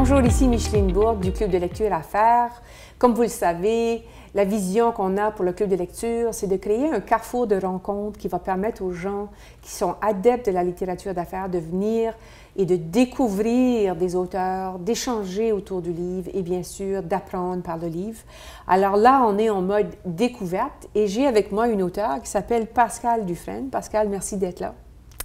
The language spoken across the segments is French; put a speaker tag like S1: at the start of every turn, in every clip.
S1: Bonjour, ici Micheline Bourque du Club de lecture à faire. Comme vous le savez, la vision qu'on a pour le Club de lecture, c'est de créer un carrefour de rencontres qui va permettre aux gens qui sont adeptes de la littérature d'affaires de venir et de découvrir des auteurs, d'échanger autour du livre et bien sûr d'apprendre par le livre. Alors là, on est en mode découverte et j'ai avec moi une auteure qui s'appelle Pascale Dufresne. Pascale, merci d'être là.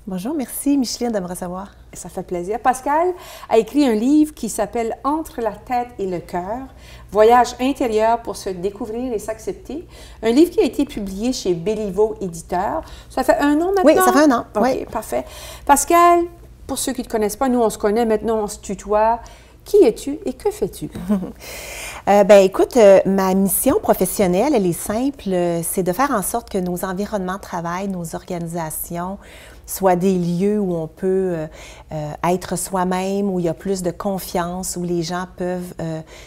S2: Bonjour, merci Micheline de me recevoir.
S1: Ça fait plaisir. Pascale a écrit un livre qui s'appelle « Entre la tête et le cœur, voyage intérieur pour se découvrir et s'accepter ». Un livre qui a été publié chez Béliveau Éditeur. Ça fait 1 an maintenant?
S2: Oui, ça fait 1 an.
S1: OK,
S2: oui.
S1: Parfait. Pascale, pour ceux qui ne te connaissent pas, nous on se connaît, maintenant on se tutoie. Qui es-tu et que fais-tu?
S2: Écoute, ma mission professionnelle, elle est simple, c'est de faire en sorte que nos environnements de travail, nos organisations, soient des lieux où on peut être soi-même, où il y a plus de confiance, où les gens peuvent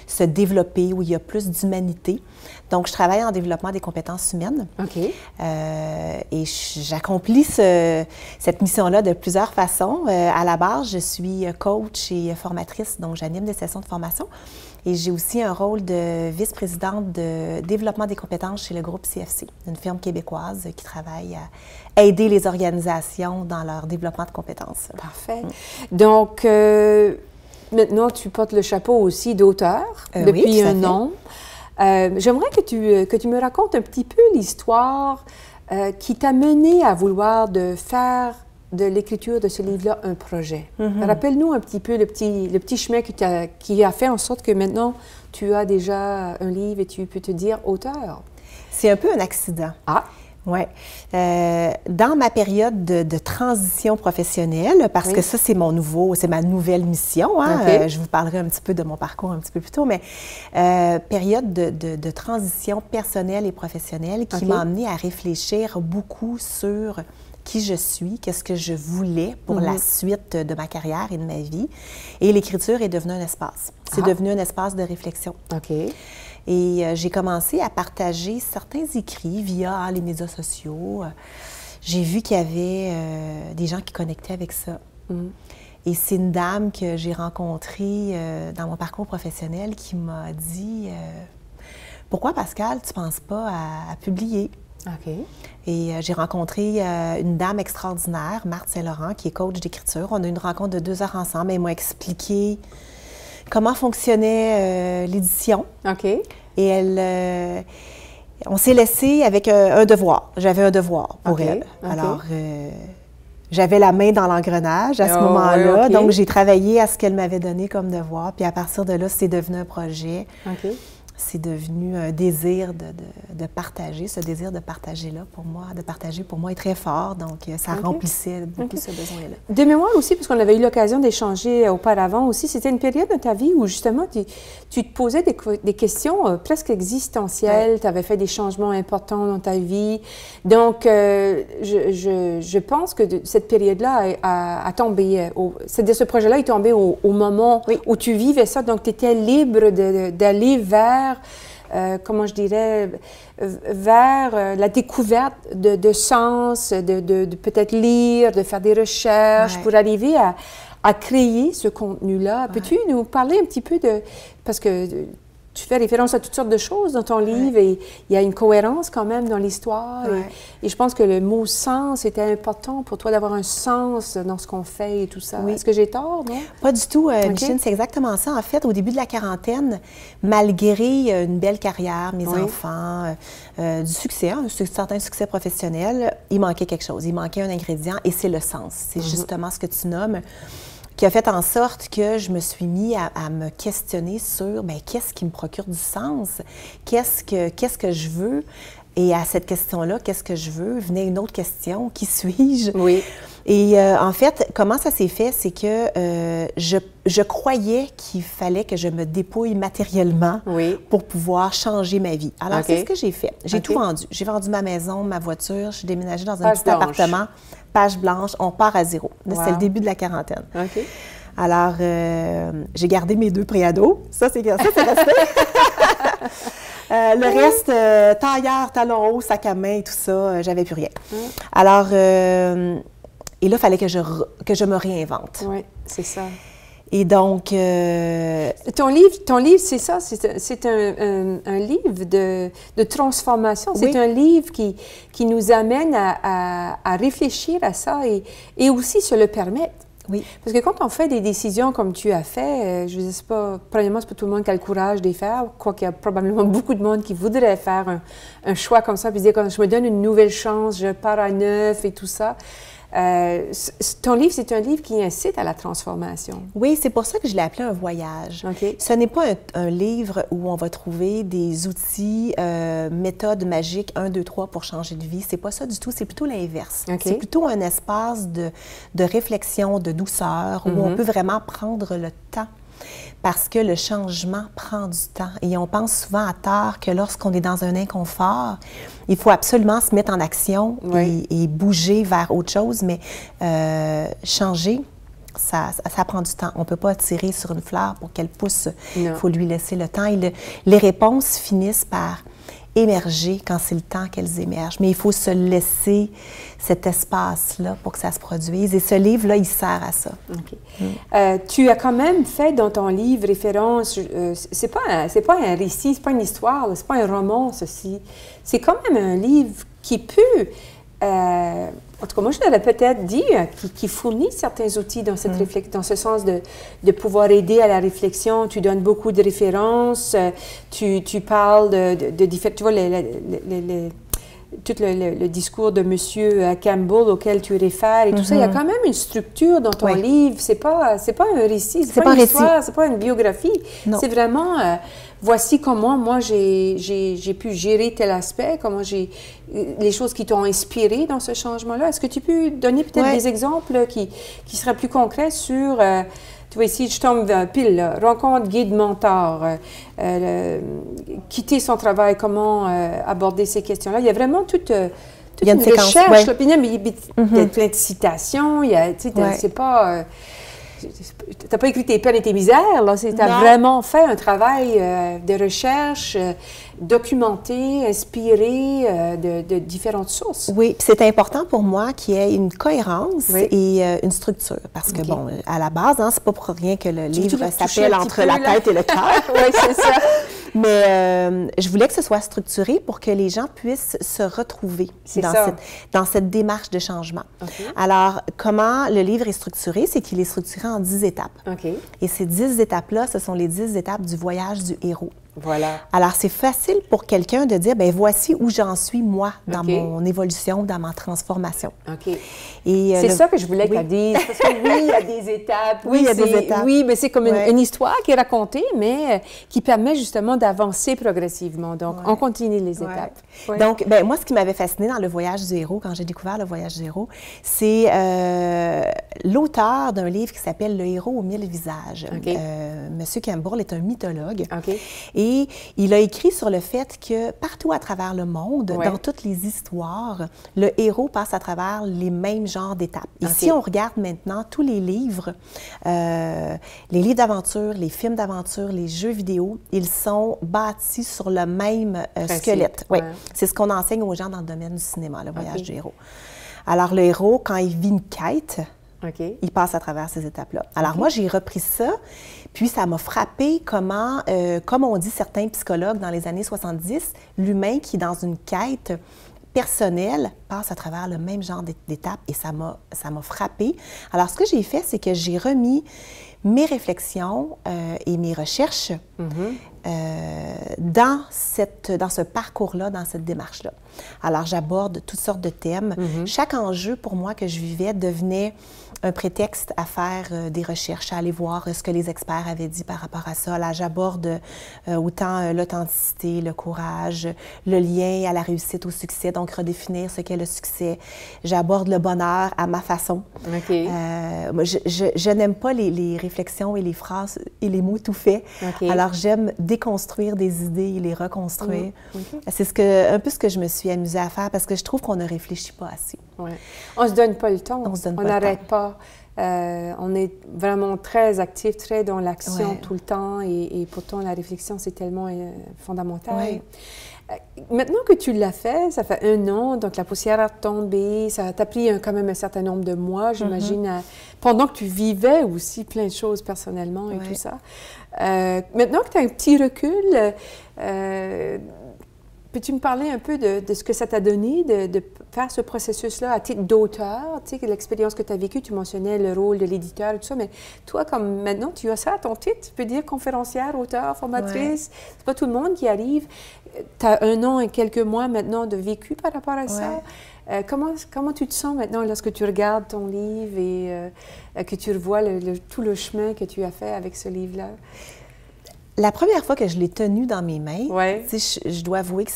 S2: se développer, où il y a plus d'humanité. Donc, je travaille en développement des compétences humaines.
S1: OK.
S2: Et j'accomplis cette mission-là de plusieurs façons. À la base, je suis coach et formatrice, donc j'anime des sessions de formation. Et j'ai aussi un rôle de vice-présidente de développement des compétences chez le groupe CFC, une firme québécoise qui travaille à aider les organisations dans leur développement de compétences.
S1: Parfait. Donc, maintenant, tu portes le chapeau aussi d'auteur depuis un an. J'aimerais que tu me racontes un petit peu l'histoire qui t'a mené à vouloir faire de l'écriture de ce livre-là un projet. Rappelle-nous un petit peu le petit chemin qui a fait en sorte que maintenant, tu as déjà un livre et tu peux te dire auteur.
S2: C'est un peu un accident.
S1: Ah!
S2: Oui. Dans ma période de transition professionnelle, parce que ça, c'est ma nouvelle mission, hein,
S1: Okay.
S2: Je vous parlerai un petit peu de mon parcours un petit peu plus tôt, mais période de transition personnelle et professionnelle qui m'a amenée à réfléchir beaucoup sur qui je suis, qu'est-ce que je voulais pour la suite de ma carrière et de ma vie. Et l'écriture est devenue un espace. C'est devenu un espace de réflexion.
S1: OK.
S2: Et j'ai commencé à partager certains écrits via les médias sociaux. J'ai vu qu'il y avait des gens qui connectaient avec ça. Et c'est une dame que j'ai rencontrée dans mon parcours professionnel qui m'a dit « Pourquoi, Pascale, tu ne penses pas à publier? »
S1: OK.
S2: Et j'ai rencontré une dame extraordinaire, Marthe Saint-Laurent, qui est coach d'écriture. On a eu une rencontre de 2 heures ensemble. Elle m'a expliqué comment fonctionnait l'édition.
S1: OK.
S2: Et on s'est laissé avec un devoir. J'avais un devoir pour elle. Alors, j'avais la main dans l'engrenage à ce moment-là. Donc, j'ai travaillé à ce qu'elle m'avait donné comme devoir. Puis à partir de là, c'est devenu un projet.
S1: OK.
S2: C'est devenu un désir de partager. Ce désir de partager-là, pour moi, est très fort. Donc, ça remplissait beaucoup ce besoin-là.
S1: De mémoire aussi, parce qu'on avait eu l'occasion d'échanger auparavant aussi, c'était une période de ta vie où, justement, tu te posais des questions presque existentielles. Tu avais fait des changements importants dans ta vie. Donc, je pense que cette période-là a tombé, ce projet-là est tombé au moment où tu vivais ça. Donc, tu étais libre d'aller vers comment je dirais, vers la découverte de sens, de peut-être lire, de faire des recherches pour arriver à créer ce contenu-là. Peux-tu nous parler un petit peu parce que tu fais référence à toutes sortes de choses dans ton livre et il y a une cohérence quand même dans l'histoire. Et je pense que le mot « sens » était important pour toi d'avoir un sens dans ce qu'on fait et tout ça. Est-ce que j'ai tort, non?
S2: Pas du tout, Micheline, c'est exactement ça. En fait, au début de la quarantaine, malgré une belle carrière, mes enfants, du succès, un certain succès professionnel, il manquait quelque chose. Il manquait un ingrédient et c'est le sens. C'est justement ce que tu nommes, qui a fait en sorte que je me suis mis à me questionner sur qu'est-ce qui me procure du sens, qu'est-ce que je veux, et à cette question-là, qu'est-ce que je veux, venait une autre question, qui suis-je?
S1: Oui.
S2: Et en fait, comment ça s'est fait, c'est que je croyais qu'il fallait que je me dépouille matériellement pour pouvoir changer ma vie. Alors, c'est ce que j'ai fait. J'ai tout vendu. J'ai vendu ma maison, ma voiture, je suis déménagée dans un petit appartement, page blanche, on part à zéro. C'est le début de la quarantaine. Alors, j'ai gardé mes 2 préados. Ça, c'est resté. Le reste, tailleur, talons hauts, sac à main, tout ça, j'avais plus rien. Alors, et là, il fallait que je me réinvente.
S1: Oui, c'est ça.
S2: Et donc...
S1: Ton livre, c'est ça, c'est un livre de transformation.
S2: Oui.
S1: C'est un livre qui nous amène à réfléchir à ça et aussi se le permettre.
S2: Oui.
S1: Parce que quand on fait des décisions comme tu as fait, je ne sais pas, premièrement, c'est pas tout le monde qui a le courage de les faire, quoiqu'il y a probablement beaucoup de monde qui voudrait faire un choix comme ça, puis dire, quand je me donne une nouvelle chance, je pars à neuf et tout ça. Ton livre, c'est un livre qui incite à la transformation.
S2: Oui, c'est pour ça que je l'ai appelé un voyage.
S1: Okay.
S2: Ce n'est pas un livre où on va trouver des outils, méthodes magiques 1, 2, 3 pour changer de vie. C'est pas ça du tout, c'est plutôt l'inverse.
S1: Okay.
S2: C'est plutôt un espace de réflexion, de douceur, où on peut vraiment prendre le temps. Parce que le changement prend du temps. Et on pense souvent à tort que lorsqu'on est dans un inconfort, il faut absolument se mettre en action et bouger vers autre chose. Mais changer, ça prend du temps. On ne peut pas tirer sur une fleur pour qu'elle pousse. Il faut lui laisser le temps. Et les réponses finissent par émerger quand c'est le temps qu'elles émergent. Mais il faut se laisser cet espace-là pour que ça se produise. Et ce livre-là, il sert à ça.
S1: Okay. Tu as quand même fait dans ton livre référence, c'est pas un récit, c'est pas une histoire, c'est pas un roman, ceci. C'est quand même un livre qui peut, en tout cas, moi, je l'aurais peut-être dit, qui fournit certains outils dans, dans ce sens de pouvoir aider à la réflexion. Tu donnes beaucoup de références, tu parles de différents... Tu vois, tout le discours de M. Campbell auquel tu réfères et tout ça, il y a quand même une structure dans ton livre. C'est pas un récit, c'est pas une histoire, c'est pas une biographie. C'est vraiment... voici comment moi j'ai pu gérer tel aspect, comment les choses qui t'ont inspiré dans ce changement-là. Est-ce que tu peux donner peut-être des exemples qui seraient plus concrets sur, tu vois ici, je tombe pile, là, rencontre, guide, mentor, quitter son travail, comment aborder ces questions-là. Il y a vraiment toute une recherche, là, puis il y a plein de citations, c'est pas... Tu n'as pas écrit tes peines et tes misères, là. Tu as vraiment fait un travail de recherche, documenté, inspiré de différentes sources.
S2: Oui, puis c'est important pour moi qu'il y ait une cohérence et une structure. Parce que, bon, à la base, c'est pas pour rien que le livre s'appelle « Entre la tête et le cœur ».
S1: Oui, c'est ça.
S2: Mais je voulais que ce soit structuré pour que les gens puissent se retrouver dans cette démarche de changement. Okay. Alors, comment le livre est structuré? C'est qu'il est structuré en 10 étapes.
S1: Okay.
S2: Et ces 10 étapes-là, ce sont les 10 étapes du voyage du héros.
S1: Voilà.
S2: Alors, c'est facile pour quelqu'un de dire, bien, voici où j'en suis, moi, dans mon évolution, dans ma transformation.
S1: OK. C'est ça que je voulais qu'elle dise. Parce que oui, il y a des étapes.
S2: Oui, il y a des étapes.
S1: Oui, mais c'est comme une histoire qui est racontée, mais qui permet justement d'avancer progressivement. Donc, on continue les étapes.
S2: Ouais. Donc, moi, ce qui m'avait fasciné dans le voyage du héros, quand j'ai découvert le voyage du héros, c'est l'auteur d'un livre qui s'appelle « Le héros aux 1000 visages ». Monsieur Campbell est un mythologue. Et il a écrit sur le fait que partout à travers le monde, dans toutes les histoires, le héros passe à travers les mêmes genres d'étapes. Et si on regarde maintenant tous les livres d'aventure, les films d'aventure, les jeux vidéo, ils sont bâtis sur le même squelette. Oui. C'est ce qu'on enseigne aux gens dans le domaine du cinéma, le voyage du héros. Alors, le héros, quand il vit une quête, il passe à travers ces étapes-là. Alors, moi, j'ai repris ça, puis ça m'a frappé comment, comme on dit certains psychologues dans les années 70, l'humain qui est dans une quête personnelle passe à travers le même genre d'étapes et ça m'a frappé. Alors, ce que j'ai fait, c'est que j'ai remis mes réflexions et mes recherches dans ce parcours-là, dans cette démarche-là. Alors, j'aborde toutes sortes de thèmes. Chaque enjeu, pour moi, que je vivais devenait un prétexte à faire des recherches, à aller voir ce que les experts avaient dit par rapport à ça. Là, j'aborde autant l'authenticité, le courage, le lien à la réussite, au succès, donc redéfinir ce qu'est le succès. J'aborde le bonheur à ma façon. Je n'aime pas les réflexions et les phrases et les mots tout faits. Alors, j'aime déconstruire des idées et les reconstruire. C'est un peu ce que je me suis amusée à faire parce que je trouve qu'on ne réfléchit pas assez.
S1: On ne se donne pas le temps. On n'arrête pas. On est vraiment très actif, très dans l'action
S2: Ouais.
S1: tout le temps et pourtant la réflexion, c'est tellement fondamental.
S2: Ouais.
S1: Maintenant que tu l'as fait, ça fait 1 an, donc la poussière a tombé, ça t'a pris quand même un certain nombre de mois, j'imagine, pendant que tu vivais aussi plein de choses personnellement et
S2: Ouais.
S1: tout ça. Maintenant que tu as un petit recul, peux-tu me parler un peu de ce que ça t'a donné de faire ce processus-là à titre d'auteur? Tu sais, l'expérience que tu as vécue, tu mentionnais le rôle de l'éditeur et tout ça, mais toi, comme maintenant, tu as ça à ton titre, tu peux dire conférencière, auteur, formatrice.
S2: Ouais.
S1: C'est pas tout le monde qui arrive. Tu as 1 an et quelques mois maintenant de vécu par rapport à ça. Comment tu te sens maintenant lorsque tu regardes ton livre et que tu revois tout le chemin que tu as fait avec ce livre-là?
S2: La première fois que je l'ai tenu dans mes mains,
S1: Ouais.
S2: je dois avouer que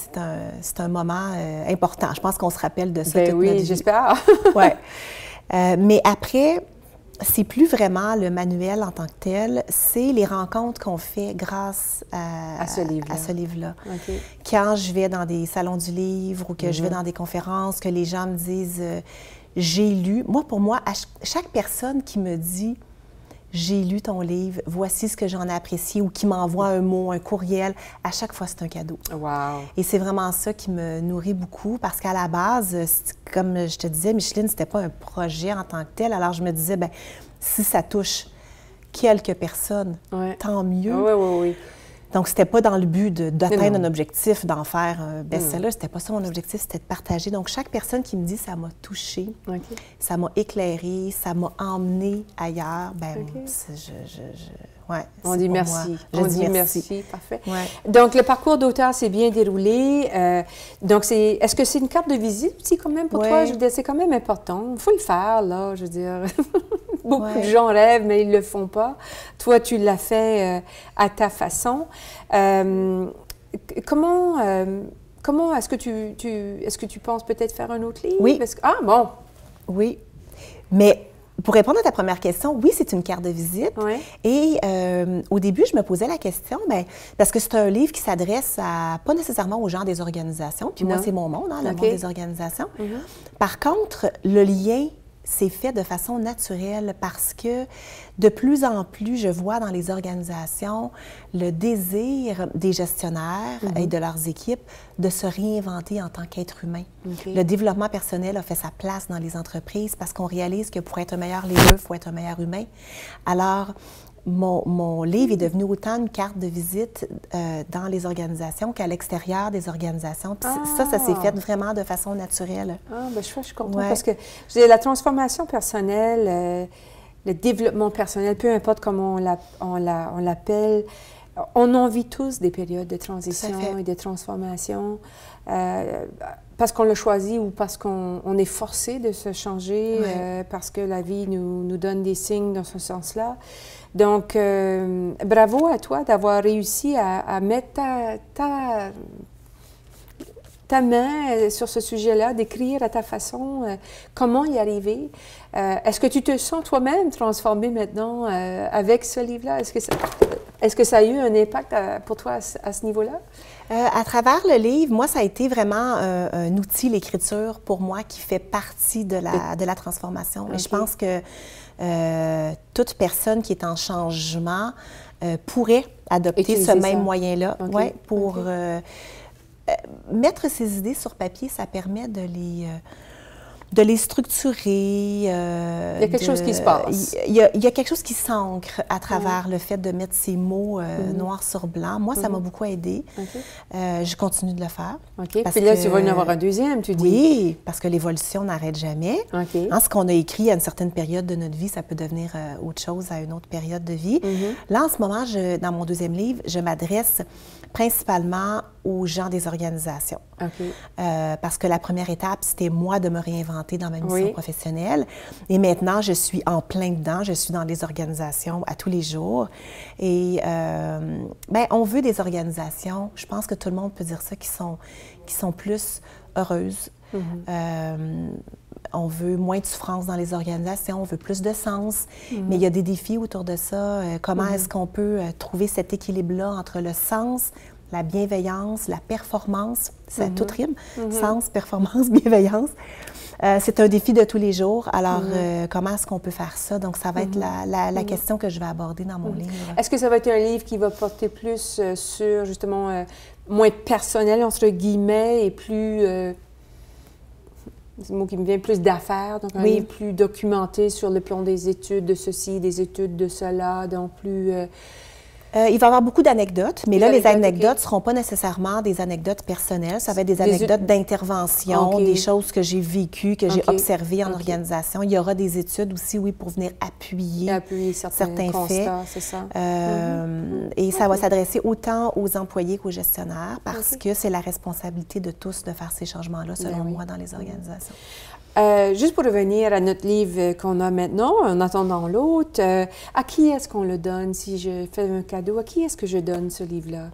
S2: c'est un moment important. Je pense qu'on se rappelle de ça
S1: Ben
S2: toute notre
S1: oui,
S2: vie.
S1: j'espère.
S2: Ouais. Mais après, c'est plus vraiment le manuel en tant que tel, c'est les rencontres qu'on fait grâce à
S1: ce livre-là.
S2: à ce livre-là.
S1: OK.
S2: Quand je vais dans des salons du livre ou que je vais dans des conférences, que les gens me disent j'ai lu. Moi, pour moi, chaque personne qui me dit j'ai lu ton livre, voici ce que j'en ai apprécié, ou qui m'envoie un mot, un courriel, à chaque fois, c'est un cadeau.
S1: Wow.
S2: Et c'est vraiment ça qui me nourrit beaucoup, parce qu'à la base, comme je te disais, Micheline, c'était pas un projet en tant que tel. Alors, je me disais, bien, si ça touche quelques personnes,
S1: Ouais.
S2: tant mieux.
S1: Oui, oui, oui.
S2: Donc, c'était pas dans le but d'atteindre
S1: Non.
S2: un objectif, d'en faire un best-seller. C'était pas ça mon objectif, c'était de partager. Donc, chaque personne qui me dit ça m'a touchée,
S1: OK.
S2: ça m'a éclairée, ça m'a emmenée ailleurs, bien,
S1: OK.
S2: ouais,
S1: On
S2: c'est
S1: dit
S2: pour
S1: merci.
S2: moi.
S1: On
S2: Je dis
S1: dit
S2: merci.
S1: merci. Parfait.
S2: Ouais.
S1: Donc, le parcours d'auteur s'est bien déroulé. Donc, est-ce que c'est une carte de visite aussi, quand même, pour
S2: Ouais.
S1: toi? Je veux dire, c'est quand même important. Il faut le faire, là, je veux dire. Beaucoup
S2: Ouais.
S1: de gens rêvent, mais ils ne le font pas. Toi, tu l'as fait à ta façon. Comment est-ce que tu penses peut-être faire un autre livre?
S2: Oui.
S1: Ah, bon.
S2: Oui. Mais pour répondre à ta première question, oui, c'est une carte de visite.
S1: Ouais.
S2: Et au début, je me posais la question, bien, parce que c'est un livre qui s'adresse pas nécessairement aux gens des organisations. Puis moi,
S1: Non.
S2: c'est mon monde, hein, le
S1: OK.
S2: monde des organisations. Par contre, le lien c'est fait de façon naturelle parce que de plus en plus, je vois dans les organisations le désir des gestionnaires et de leurs équipes de se réinventer en tant qu'être humain.
S1: OK.
S2: Le développement personnel a fait sa place dans les entreprises parce qu'on réalise que pour être un meilleur leader, il faut être un meilleur humain. Alors, mon livre est devenu autant une carte de visite dans les organisations qu'à l'extérieur des organisations. Puis ça s'est fait vraiment de façon naturelle.
S1: Ah, ben je suis contente
S2: Ouais.
S1: parce que je veux dire, la transformation personnelle, le développement personnel, peu importe comment on l'appelle, on en vit tous des périodes de transition et de transformation parce qu'on l'a choisi ou parce qu'on est forcé de se changer, parce que la vie nous donne des signes dans ce sens-là. Donc, bravo à toi d'avoir réussi à mettre ta main sur ce sujet-là, d'écrire à ta façon comment y arriver. Est-ce que tu te sens toi-même transformée maintenant avec ce livre-là? Est-ce que ça a eu un impact pour toi à ce niveau-là?
S2: À travers le livre, moi, ça a été vraiment un outil, l'écriture, pour moi, qui fait partie de la transformation.
S1: Okay.
S2: Et je pense que toute personne qui est en changement pourrait adopter
S1: utiliser
S2: ce même
S1: ça.
S2: moyen-là.
S1: Okay.
S2: Ouais, pour mettre ses idées sur papier, ça permet de les structurer. Il y
S1: a quelque chose qui se passe.
S2: Il y a quelque chose qui s'ancre à travers le fait de mettre ces mots noir sur blanc. Moi, ça m'a beaucoup aidée. Je continue de le faire.
S1: OK. Puis là, tu vas en avoir un deuxième, tu dis?
S2: Oui, parce que l'évolution n'arrête jamais.
S1: OK.
S2: Hein, ce qu'on a écrit à une certaine période de notre vie, ça peut devenir autre chose à une autre période de vie. Là, en ce moment, dans mon deuxième livre, je m'adresse principalement aux gens des organisations.
S1: OK.
S2: Parce que la première étape, c'était moi de me réinventer dans ma mission professionnelle. Et maintenant, je suis en plein dedans. Je suis dans les organisations à tous les jours. Et bien, on veut des organisations, je pense que tout le monde peut dire ça, qui sont plus heureuses. On veut moins de souffrance dans les organisations, on veut plus de sens, mais il y a des défis autour de ça. Comment est-ce qu'on peut trouver cet équilibre-là entre le sens la bienveillance, la performance, ça tout rime, sens, performance, bienveillance. C'est un défi de tous les jours. Alors, comment est-ce qu'on peut faire ça? Donc, ça va être la question que je vais aborder dans mon livre.
S1: Est-ce que ça va être un livre qui va porter plus sur, justement, moins personnel, entre guillemets, et plus... c'est le mot qui me vient, plus d'affaires, donc un livre plus documenté sur le plan des études de ceci, des études de cela, donc plus...
S2: il va y avoir beaucoup d'anecdotes, mais là, les anecdotes ne seront pas nécessairement des anecdotes personnelles. Ça va être des anecdotes d'intervention, des choses que j'ai vécues, que j'ai observées en organisation. Il y aura des études aussi, oui, pour venir appuyer certains faits.
S1: C'est ça.
S2: Et ça va s'adresser autant aux employés qu'aux gestionnaires parce que c'est la responsabilité de tous de faire ces changements-là, selon moi, dans les organisations.
S1: Juste pour revenir à notre livre qu'on a maintenant, en attendant l'autre, à qui est-ce qu'on le donne? Si je fais un cadeau, à qui est-ce que je donne ce livre-là?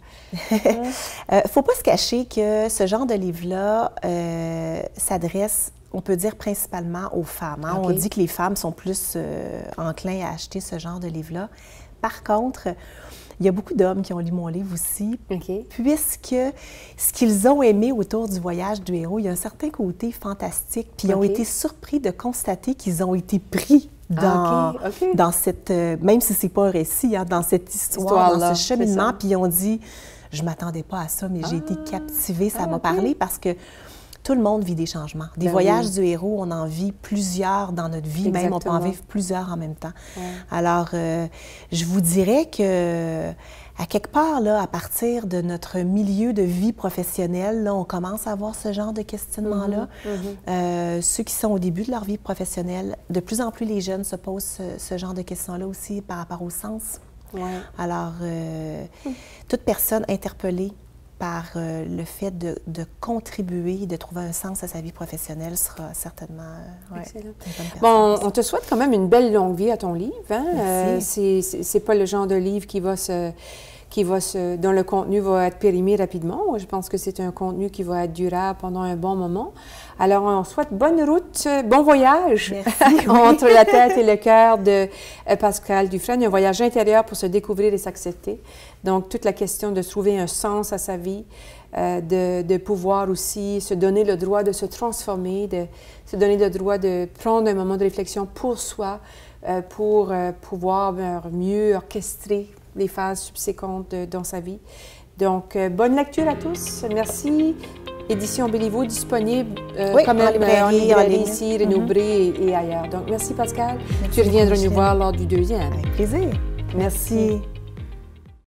S2: Faut pas se cacher que ce genre de livre-là s'adresse, on peut dire, principalement aux femmes. Hein? On dit que les femmes sont plus enclins à acheter ce genre de livre-là. Par contre, il y a beaucoup d'hommes qui ont lu mon livre aussi, puisque ce qu'ils ont aimé autour du voyage du héros, il y a un certain côté fantastique, puis ils ont été surpris de constater qu'ils ont été pris dans cette, même si c'est pas un récit, hein, dans cette histoire, dans ce cheminement, puis ils ont dit, je m'attendais pas à ça, mais j'ai été captivée, ça m'a parlé, parce que tout le monde vit des changements. Des voyages du héros, on en vit plusieurs dans notre vie, même on peut en vivre plusieurs en même temps. Alors, je vous dirais que, à quelque part, là, à partir de notre milieu de vie professionnelle, là, on commence à avoir ce genre de questionnement-là. Ceux qui sont au début de leur vie professionnelle, de plus en plus les jeunes se posent ce genre de questions-là aussi par rapport au sens. Alors, toute personne interpellée par le fait de contribuer, de trouver un sens à sa vie professionnelle sera certainement une bonne personne.
S1: Bon, on te souhaite quand même une belle longue vie à ton livre. Hein? C'est pas le genre de livre dont le contenu va être périmé rapidement. Je pense que c'est un contenu qui va être durable pendant un bon moment. Alors, on souhaite bonne route, bon voyage entre la tête et le cœur de Pascale Dufresne, un voyage intérieur pour se découvrir et s'accepter. Donc, toute la question de trouver un sens à sa vie, de pouvoir aussi se donner le droit de se transformer, de se donner le droit de prendre un moment de réflexion pour soi, pour pouvoir mieux orchestrer les phases subséquentes dans sa vie. Donc, bonne lecture à tous. Merci. Édition Béliveau, disponible comme en librairie ici, Renaud-Bré et ailleurs. Donc, merci Pascale. Tu reviendras nous voir lors du deuxième.
S2: Avec plaisir.
S1: Merci.